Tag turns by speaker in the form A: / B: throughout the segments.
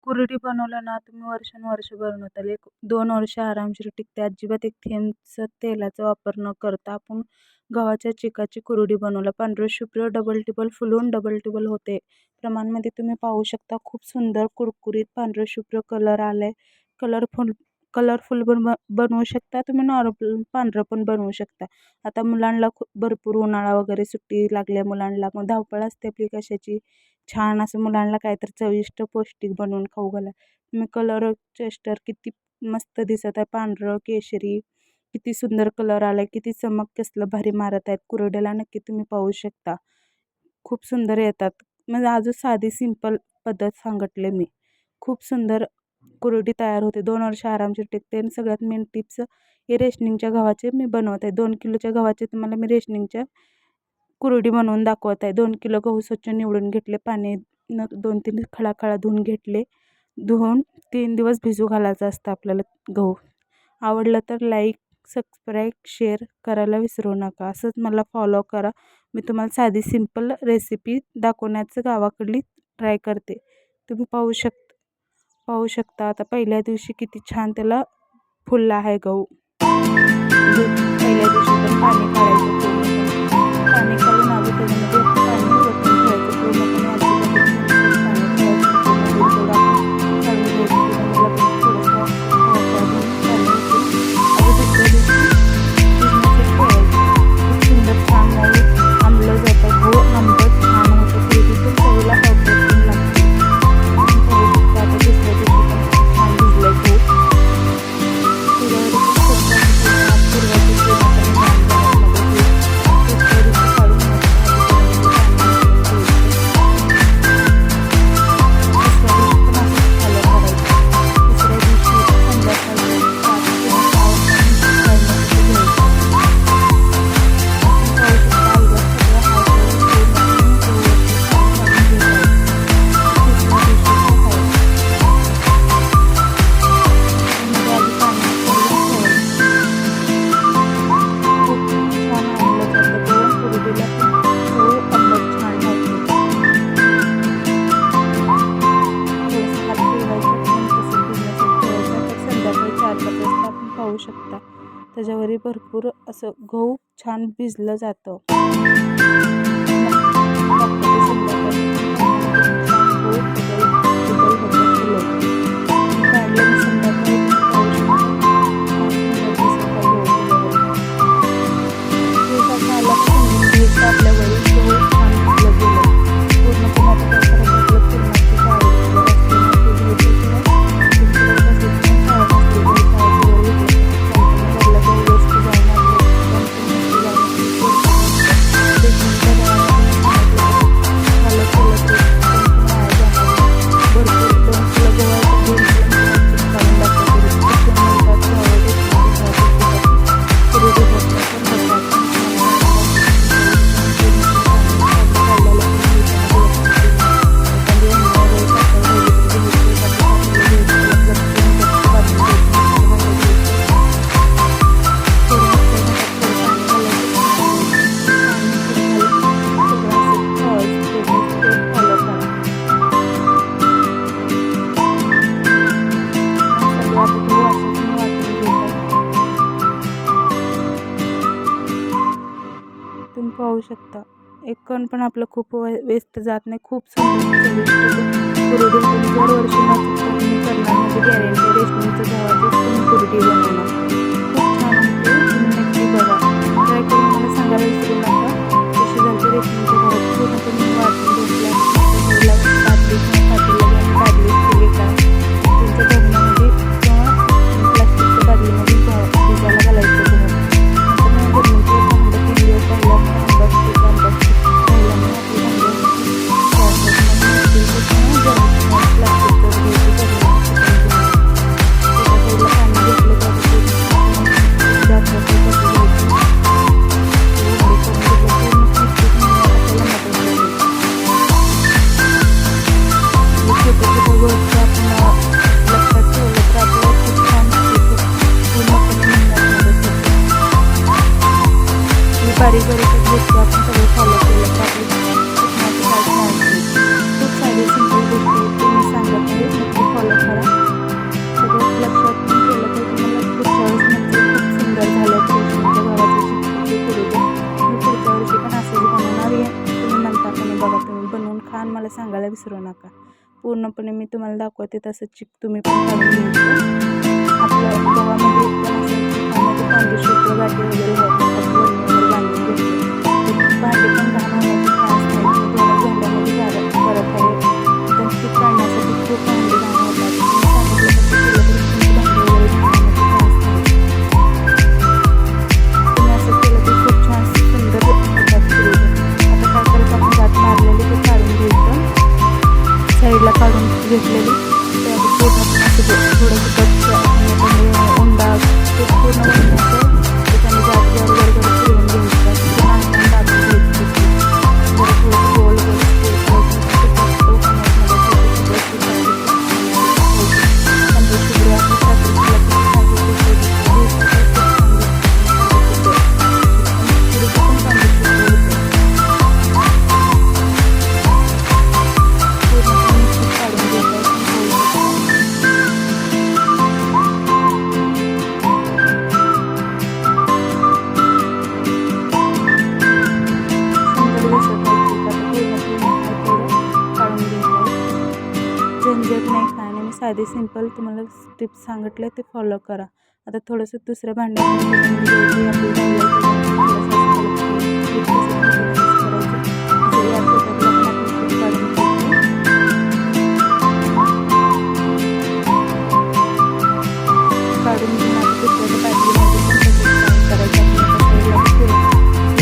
A: कुरडई बनवलं ना तुम्ही वर्षानुवर्ष बनवताल. 1-2 वर्ष आरामशीर टिकते. अजिबात एक थेंबचं तेलाचा वापर न करता आपण गव्हाच्या चिकाची कुरडई बनवलं. पांढरं शुभ्र डबल टिबल फुलून डबल टिबल होते. प्रमाणमध्ये तुम्ही पाहू शकता. खूप सुंदर कुरकुरीत पांढरं शुभ्र कलर आलाय. कलरफुल कलरफुल बनवू शकता तुम्ही, नॉर्मल पांढरं पण बनवू शकता. आता मुलांना भरपूर उन्हाळा वगैरे सुट्टी लागल्या मुलांना, मग धावपळ असते आपली कशाची. छान असं मुलांना काहीतरी चविष्ट पौष्टिक बनवून खाऊ घाला. तुम्ही कलर चेस्टर किती मस्त दिसत आहे, पांढरं केशरी किती सुंदर कलर आलाय, किती चमक कसलं भारी मारत आहेत कुरडईला. नक्की तुम्ही पाहू शकता. खूप सुंदर येतात. म्हणजे अजून साधी सिंपल पद्धत सांगितले मी. खूप सुंदर कुरडई तयार होते. 2 वर्ष आरामशीर टिकते. आणि सगळ्यात मेन टिप्स हे रेशनिंगच्या गव्हाचे मी बनवत आहे. 2 किलोच्या गव्हाचे तुम्हाला मी रेशनिंगच्या कुरडई बनवून दाखवत आहे. 2 किलो गहू स्वच्छ निवडून घेतले, पाणी 2-3 खळा धुवून घेतले. धुवून 3 दिवस भिजू घालायचं असतं आपल्याला गहू. आवडलं तर लाईक, सबस्क्राईब, शेअर करायला विसरू नका. असंच मला फॉलो करा. मी तुम्हाला साधी सिंपल रेसिपी दाखवण्याचं गावाकडली ट्राय करते. तुम्ही पाहू शकता. आता पहिल्या दिवशी किती छान त्याला फुलला आहे गहू. पहिल्या दिवशी पण पाणी काढायचं पूर्णपणे. पाणी काढून आधी त्याच्यामध्ये पाणी ओतून ठेवायचं पूर्णपणे. पाहू शकता त्याच्यावरही भरपूर असं गहू छान भिजलं जातं. तुम्ही पाहू शकता. एक कण पण आपलं खूप वेस्ट जात नाही. खूप सुंदर कुरडई तुम्ही दरवर्षी तुम्ही करणार म्हणजे गॅरंटी. रेशनिंगचं गव्हाचं तुम्ही कुरडई बनवणार. खूप छान होते. तुम्ही नक्की बघा, ट्राय करून मला सांगायला विसरू नका कशी झाली रेशनिंगच्या गव्हाची. पूर्णपणे वाटून घेतला काढली केली का तुमच्या बघण्यामध्ये किंवा प्लास्टिकच्या बादलीमध्ये भिजायला घालायचं. प्लास्टिक पूर्णपणे मी तुम्हाला दाखवते तसं चिक तुम्ही पण काढून घ्यायचं. आपल्या गव्हामध्ये एकदम असं चिकामध्ये पांढरे शुभ्र गाठी वगैरे होत नाही, वगैरे बांधून घेतले भांडे पण घाण होण्याची चान्स नाही. मी थोडं भांड्यामध्ये करत आहे. तर चिक काढण्यासाठी खूप भांडे घाण होतात. तुम्ही सांगितलं तसं केलं तरी तुमची भांडे वगैरे घाण होण्याची चान्स नाही. तुम्ही असं केलं तर खूप छान सुंदर होतात कुरडया. आता काय करत आपण गाठ मारलेली ते काढून घ्यायचं. साईडला काढून घेतलेली ते आता पूर्ण असं थोडंसं कच्चं उंडा ते पूर्ण बनवायचं. त्याच्याने गाठ वगैरे फिरवून घ्यायचं. ते नांगराने दाबून घ्यायची. जरा थोडंसं गोल गोल झंझट नाही काय नाही. मी साधे सिंपल तुम्हाला टिप्स सांगितले ते फॉलो करा. आता थोडंसं दुसऱ्या काढून घेऊन आता दुसऱ्याच्या बाटलीमध्ये पण तसंच करायचं.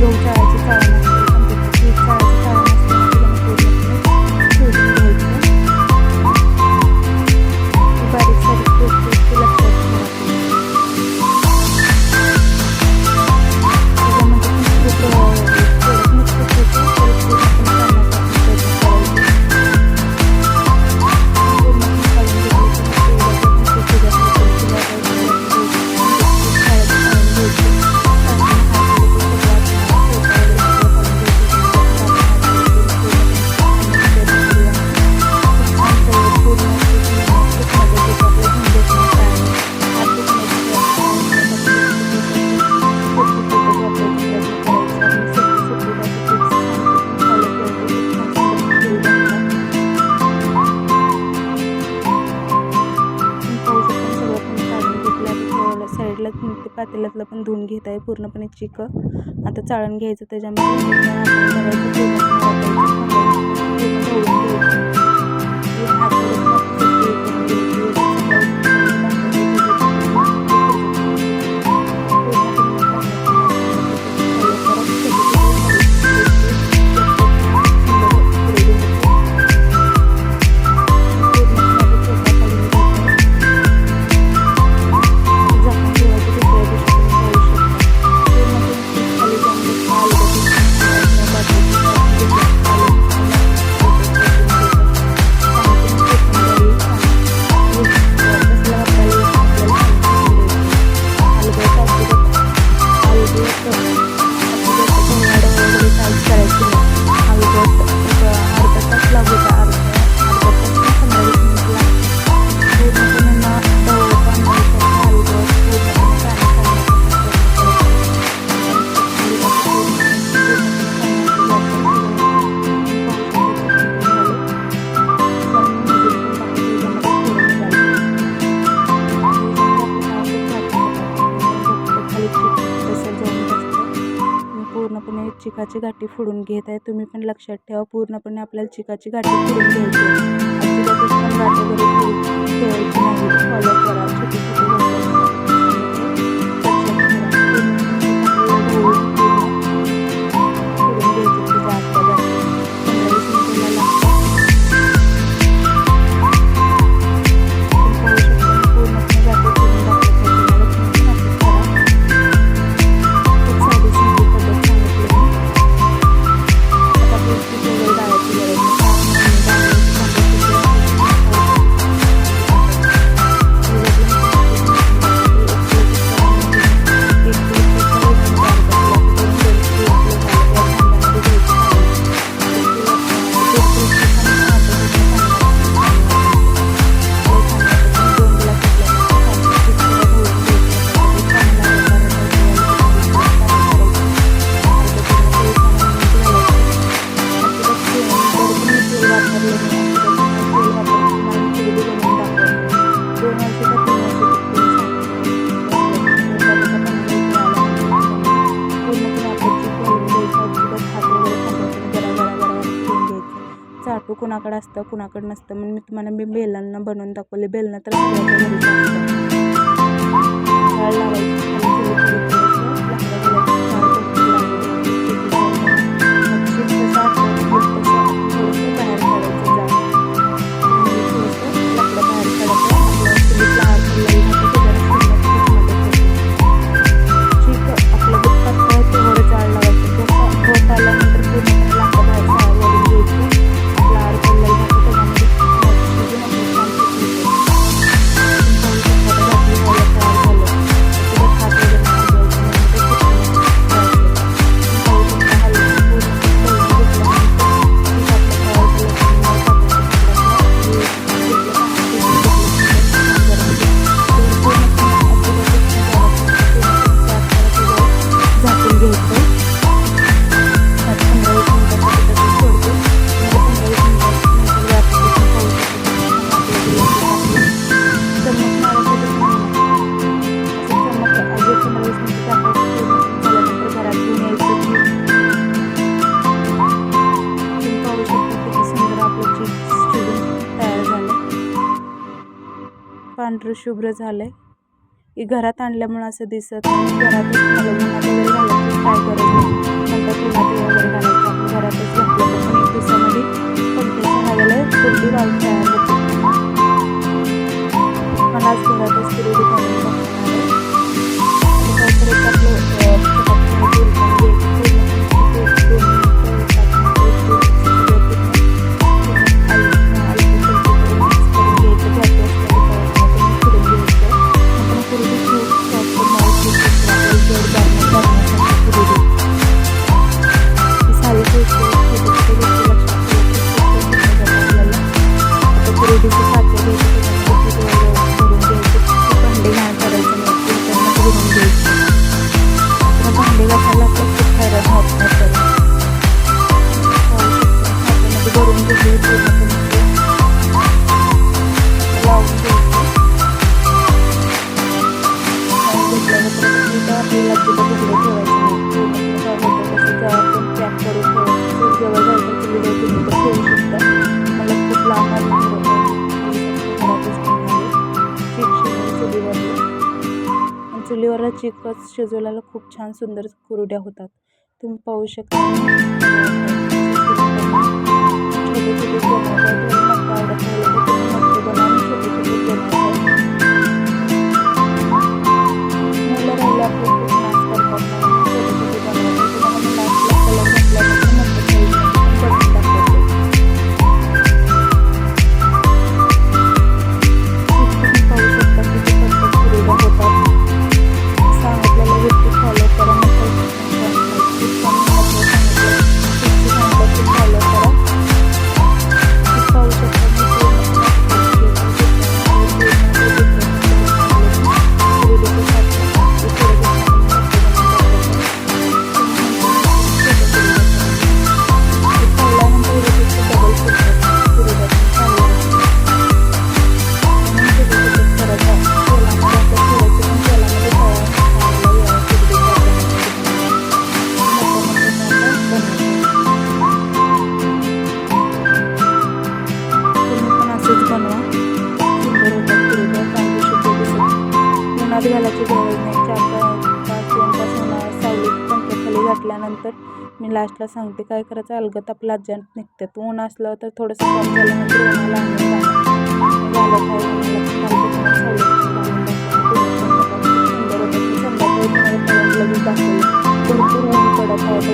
A: गहू चाळायची चाळण असते पण त्याची चाळायची चाळण असते पूर्ण ठेवून घ्यायचं. बारीक सारीक गोष्टी लक्षात ठेवा. त्याच्यामध्ये पण खूप मिक्स होतं तर पूर्ण पण काढण्याचा प्रयत्न करायचा. पूर्ण काढून साईडला ते पातेल्यातलं पण धुवून घेत आहे पूर्णपणे चिक. आता चाळण घ्यायचं त्याच्यामध्ये पूर्णपणे चिकाची गाठी फोडून घेत आहे. तुम्ही पण लक्षात ठेवा पूर्णपणे आपल्याला चिकाची गाठी फोडून घ्यायची. अजिबातच पण गाठी वगैरे ठेवायची नाही. फॉलो करा. छोटी छोटी कुणाकडे असतं कुणाकडे नसतं. म्हणून मी तुम्हाला बेलनं बनवून दाखवले. बेलनं तर सगळ्याच्या घरीच असतं. झाड लावायची पांढरं शुभ्र झालंय. हे घरात आणल्यामुळे असं दिसत नाही. घरातच उन्हात वगैरे घालायची काय गरज नाही. नंतर उन्हात वगैरे घालायचं आपण घरातच घातलं पण 1 दिवसामध्ये पंख्याच्या हवेला कुरडी लावून तयार होते. मला आज घरातच कुरडी बनवून बघणार आहे. काय करायचं आपलं चुलीवर चिकच शिजवल्याला खूप छान सुंदर कुरड्या होतात. तुम्ही पाहू शकता. घालायची गरज नाही. 4-5 सावलीत पंख्याखाली घातल्यानंतर मी लास्टला सांगते काय करायचं. अलगत आपला अजान निघतात. ऊन असलं तर थोडंसं कम झाल्यानंतर उन्हाला आणून भरपूर ऊन पडत आहे.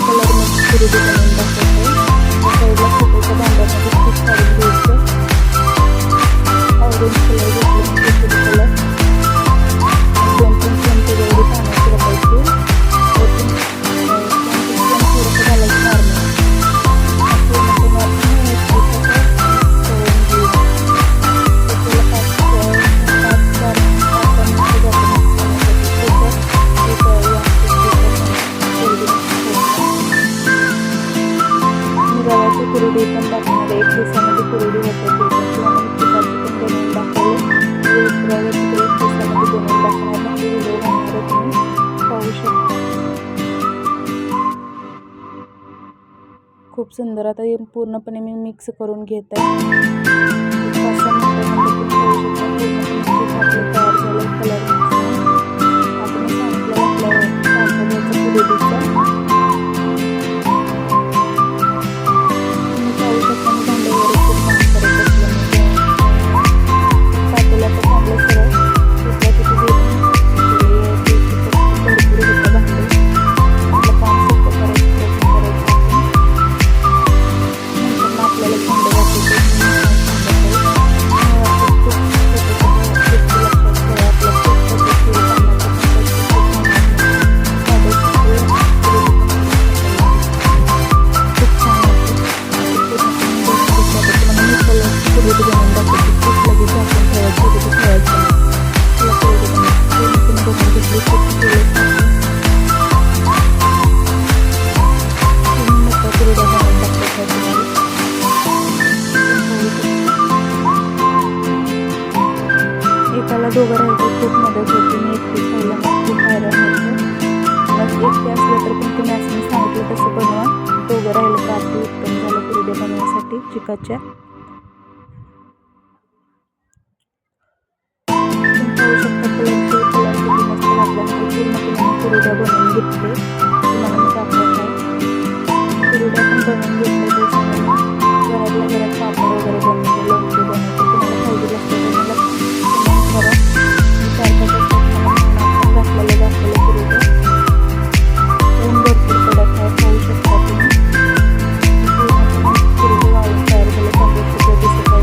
A: कलर मिक्स करून दाखवते. साईडला छोट्याच्या दिवसामध्ये 1 दिवसामध्ये कुरडई होते किंवा मग चिकाची पण बनवून दाखवले. उकडाव्याची 1 दिवसामध्ये बनवून दाखवणार नक्की व्हिडिओ बनवणार तुम्ही पाहू शकता. खूप सुंदर. आता हे पूर्णपणे मी मिक्स करून घेत आहे. 5-6 मिनिटांमध्ये तुम्ही पाहू शकता पूर्णपणे पीठ आपलं तयार झालं. कलर मिक्स आपण सांगितलं आपलं तांदळाचं कुरडईचं. तुम्ही पाहू शकता मी भांड्यावर खूप काम करत असल्यामुळे पातेल्याचं चांगलं सरळ कुठल्या तिथे भरपूर होतं भांडे. आपलं काम सोपं करायचं प्रयत्न करायचा आपण. नंतर आपल्याला थंड घातलं एकाला दोघं राहिलं तर खूप मदत होती. मी एकटी खायला मग खूप हैराण होतं. मग एकटे असलं तर पण तुम्ही असं मी सांगितलं तसं बनवा. दोघं राहिलं तर अति उत्तम झालं कुरडया बनवण्यासाठी चिकाच्या. तुम्ही पाहू शकता कलर किती मस्त लागल्यानंतर पूर्णपणे कुरडया बनवून घेतले. तुम्हाला मी दाखवत आहे. कुरडया पण बनवून घेतले. त्याच्यामुळे घरातल्या घरात पापड वगैरे बनवते, लोणचे बनवते. तुम्हाला पाहिजे असतं तर मला करा. 4-5 तासात घातलेलं कुरडया. ऊन भरपूर कडक आहे पाहू शकता तुम्ही. कुरडे वाळून तयार झाले. तांदूळ सुद्धा दिसत आहे.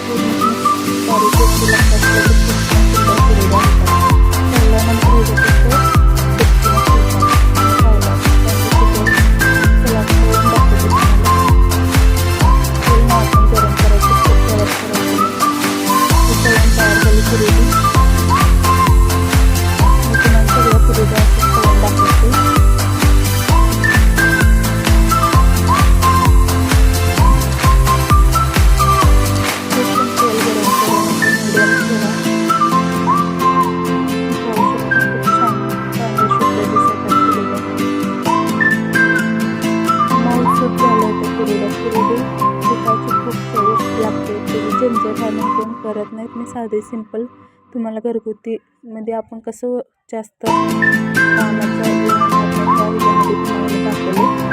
A: पूर्णपणे टेस्टी लागतात. खूप सुंदर कुरडया होतात. तळल्यानंतर झंझट आणि कोण करत नाहीत. मी साधे सिंपल तुम्हाला घरगुतीमध्ये आपण कसं जास्त कामाचा तुम्हाला दाखवले.